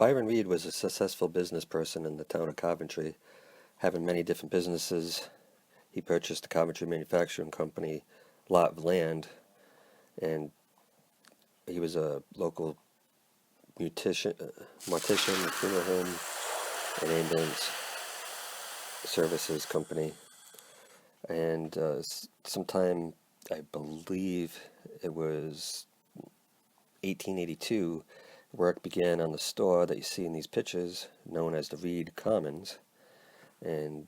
Byron Read was a successful business person in the town of Coventry, having many different businesses. He purchased the Coventry Manufacturing Company lot of land, and he was a local mortician, funeral home, and ambulance services company. And sometime, I believe it was 1882, work began on the store that you see in these pictures, known as the Reed Commons. And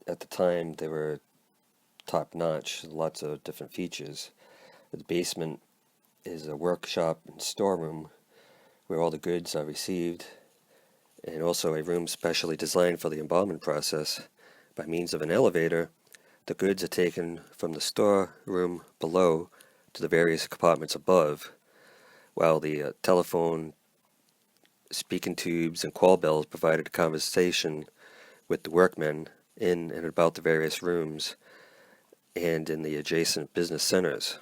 at the time, they were top-notch, lots of different features. The basement is a workshop and storeroom where all the goods are received, and also a room specially designed for the embalming process. By means of an elevator, the goods are taken from the storeroom below to the various compartments above, while the telephone, speaking tubes, and call bells provided conversation with the workmen in and about the various rooms and in the adjacent business centers.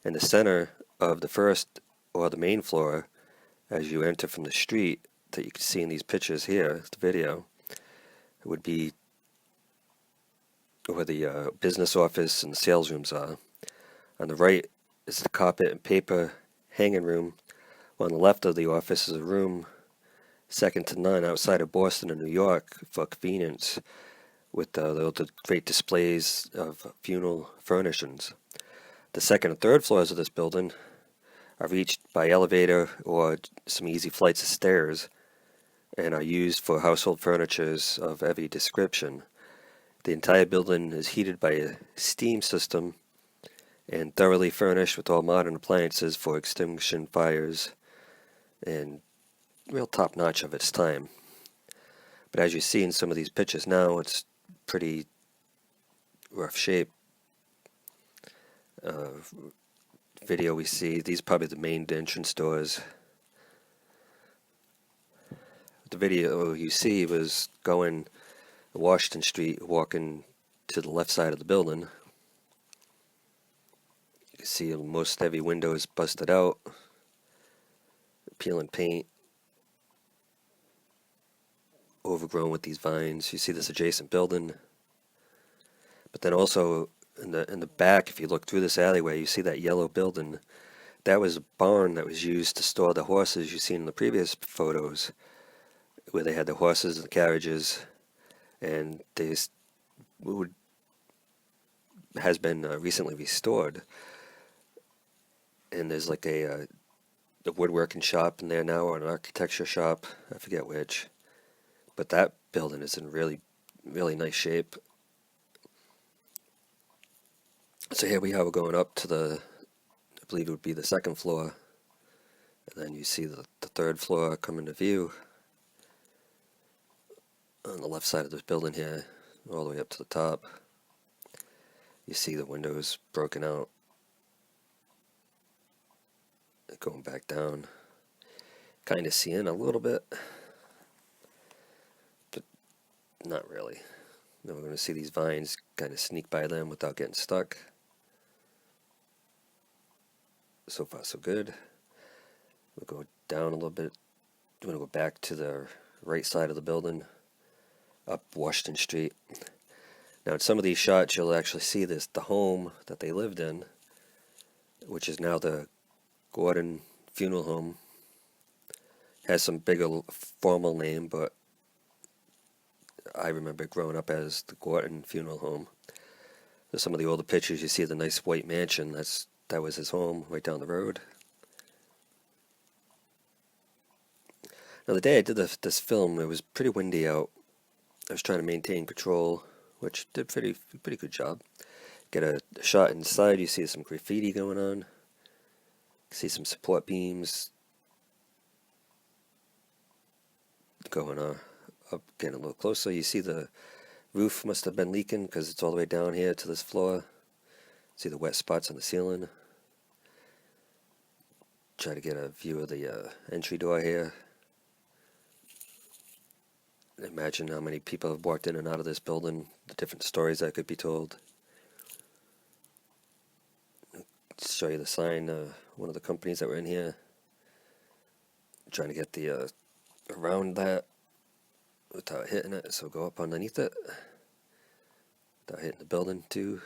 In the center of the first or the main floor, as you enter from the street that you can see in these pictures here, the video, it would be where the business office and the sales rooms are. On the right is the carpet and paper hanging room. On the left of the office is a room second to none outside of Boston and New York for convenience, with the great displays of funeral furnishings. The second and third floors of this building are reached by elevator or some easy flights of stairs and are used for household furnitures of every description. The entire building is heated by a steam system and thoroughly furnished with all modern appliances for extinguishing fires, and real top-notch of its time. But as you see in some of these pictures now, it's pretty rough shape. Video we see, these are probably the main entrance doors. The video you see was going Washington Street, walking to the left side of the building. You can see most every window is busted out, peeling paint, overgrown with these vines. You see this adjacent building, but then also in the back, if you look through this alleyway, you see that yellow building. That was a barn that was used to store the horses you see in the previous photos, where they had the horses and the carriages, and this has been recently restored. And there's like a woodworking shop in there now, or an architecture shop, I forget which. But that building is in really, really nice shape. So here we are, we're going up to I believe it would be the second floor. And then you see the third floor come into view on the left side of this building here, all the way up to the top. You see the windows broken out, going back down. Kind of seeing a little bit, but not really. Then we're going to see these vines kind of sneak by them without getting stuck. So far, so good. We'll go down a little bit. We're going to go back to the right side of the building, up Washington Street. Now, in some of these shots, you'll actually see the home that they lived in, which is now the Gordon Funeral Home. Has some bigger formal name, but I remember growing up as the Gordon Funeral Home. There's some of the older pictures. You see the nice white mansion. That was his home right down the road. Now, the day I did this film, it was pretty windy out. I was trying to maintain control, which did pretty good job. Get a shot inside. You see some graffiti going on. See some support beams going up, getting a little closer. You see the roof must have been leaking because it's all the way down here to this floor. See the wet spots on the ceiling. Try to get a view of the entry door here. Imagine how many people have walked in and out of this building, the different stories that could be told. Show you the sign, one of the companies that were in here. trying to get the around that without hitting it, so go up underneath it without hitting the building too.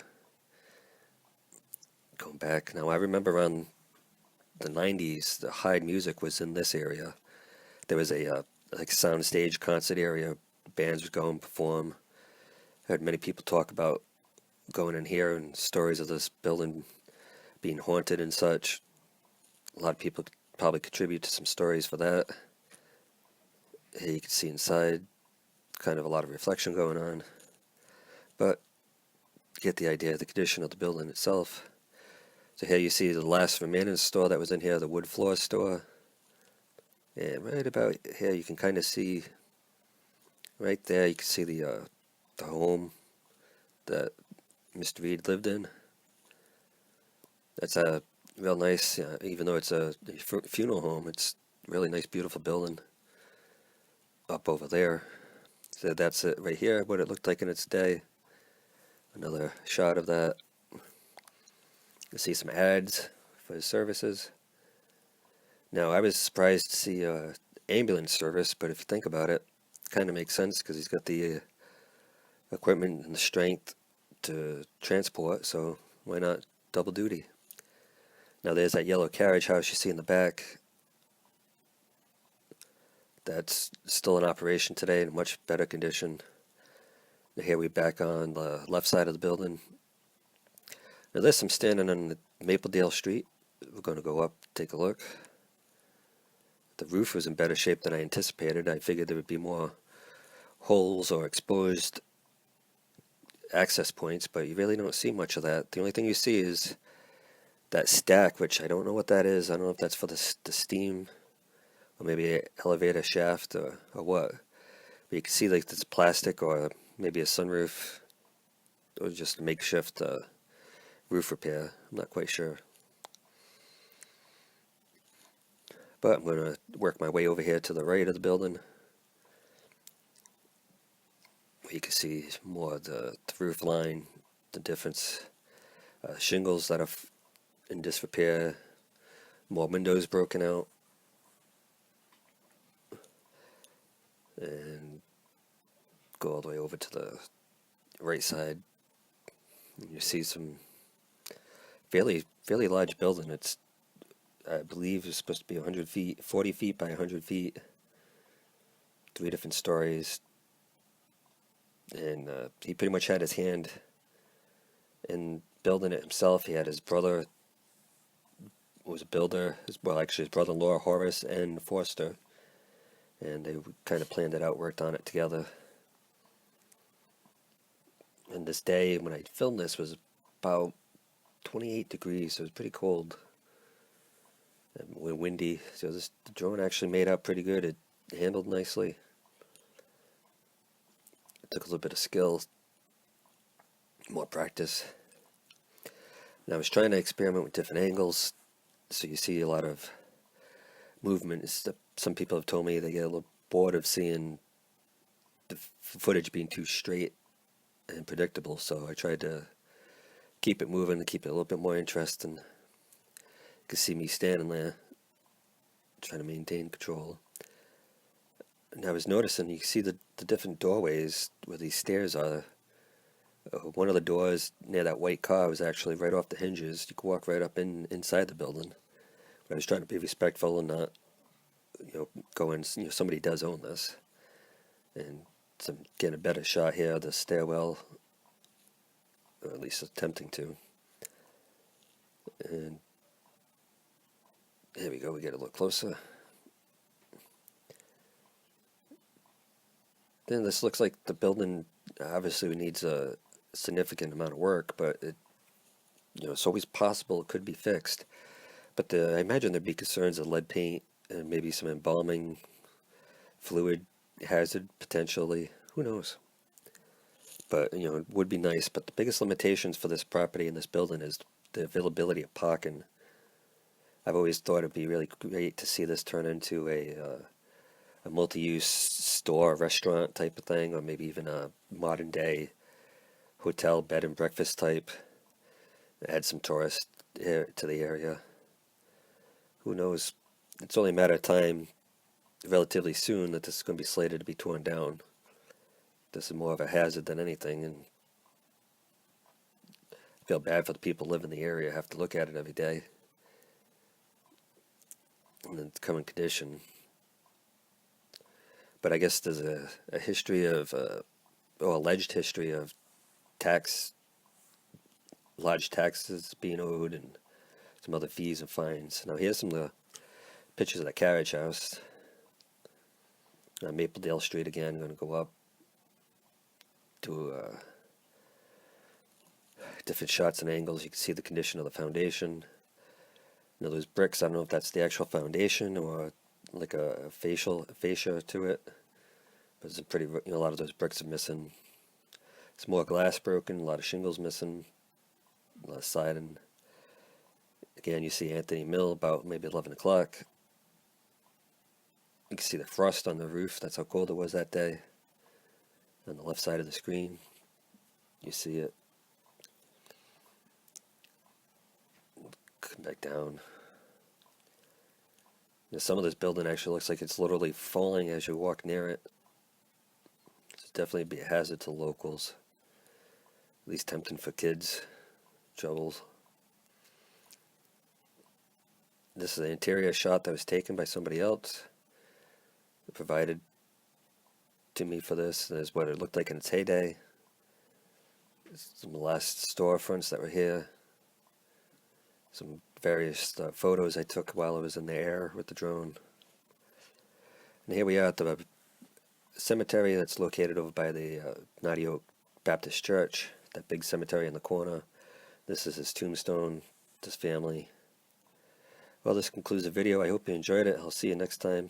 Going back now, I remember around the 90s, the Hyde music was in this area. There was a like sound stage concert area. Bands would go and perform. I heard many people talk about going in here and stories of this building being haunted and such. A lot of people probably contribute to some stories for that. Here you can see inside, kind of a lot of reflection going on. But you get the idea of the condition of the building itself. So here you see the last remaining store that was in here, the wood floor store. And right about here you can kind of see, right there you can see the home that Mr. Read lived in. That's a real nice, even though it's a funeral home, it's a really nice, beautiful building up over there. So that's it right here, what it looked like in its day. Another shot of that. You see some ads for his services. Now, I was surprised to see ambulance service, but if you think about it, it kind of makes sense because he's got the equipment and the strength to transport, so why not double duty? Now there's that yellow carriage house you see in the back. That's still in operation today in much better condition. Now here we're back on the left side of the building. Now this, I'm standing on Mapledale Street. We're going to go up, take a look. The roof was in better shape than I anticipated. I figured there would be more holes or exposed access points, but you really don't see much of that. The only thing you see is that stack, which I don't know what that is. I don't know if that's for the steam, or maybe an elevator shaft, or what. But you can see like this plastic, or maybe a sunroof, or just a makeshift roof repair. I'm not quite sure. But I'm going to work my way over here to the right of the building. You can see more of the roof line, the difference. Shingles that are in disrepair, more windows broken out, and go all the way over to the right side. And you see some fairly large building. It's, I believe, it's supposed to be 100 feet, 40 feet by 100 feet, 3 different stories, and he pretty much had his hand in building it himself. He had his brother was a builder, his brother-in-law Horace and Forster, and they kind of planned it out, worked on it together. And this day when I filmed this was about 28 degrees, so it was pretty cold and windy. So the drone actually made out pretty good. It handled nicely. It took a little bit of skill, more practice. And I was trying to experiment with different angles. So you see a lot of movement. Some people have told me they get a little bored of seeing the footage being too straight and predictable. So I tried to keep it moving and keep it a little bit more interesting. You can see me standing there trying to maintain control. And I was noticing, you can see the different doorways where these stairs are. One of the doors near that white car was actually right off the hinges. You could walk right up inside the building. But I was trying to be respectful and not, go in. Somebody does own this, and so I'm getting a better shot here of the stairwell, or at least attempting to. And here we go. We get a little closer. Then this looks like the building obviously needs a significant amount of work, but it's always possible it could be fixed. But I imagine there'd be concerns of lead paint and maybe some embalming fluid hazard potentially. Who knows? But it would be nice. But the biggest limitations for this property and this building is the availability of parking. I've always thought it'd be really great to see this turn into a multi-use store, restaurant type of thing, or maybe even a modern day hotel bed and breakfast type. Add some tourists to the area. Who knows? It's only a matter of time relatively soon that this is going to be slated to be torn down. This is more of a hazard than anything, and I feel bad for the people who live in the area, have to look at it every day in its current condition. But I guess there's a history of, or alleged history of large taxes being owed and some other fees and fines. Now here's some of the pictures of the carriage house. Mapledale Street again, going to go up to different shots and angles. You can see the condition of the foundation. Now those bricks, I don't know if that's the actual foundation or like a fascia to it. But it's pretty, a lot of those bricks are missing. It's more glass broken, a lot of shingles missing, a lot of siding. Again, you see Anthony Mill about maybe 11 o'clock. You can see the frost on the roof. That's how cold it was that day. On the left side of the screen, you see it. Come back down. Now, some of this building actually looks like it's literally falling as you walk near it. It's definitely be a hazard to locals. At least tempting for kids. Troubles. This is an interior shot that was taken by somebody else. They provided to me for this. There's what it looked like in its heyday. Some last storefronts that were here. Some various photos I took while I was in the air with the drone. And here we are at the cemetery that's located over by the Naughty Oak Baptist Church. That big cemetery in the corner. This is his tombstone, his family. Well, this concludes the video. I hope you enjoyed it. I'll see you next time.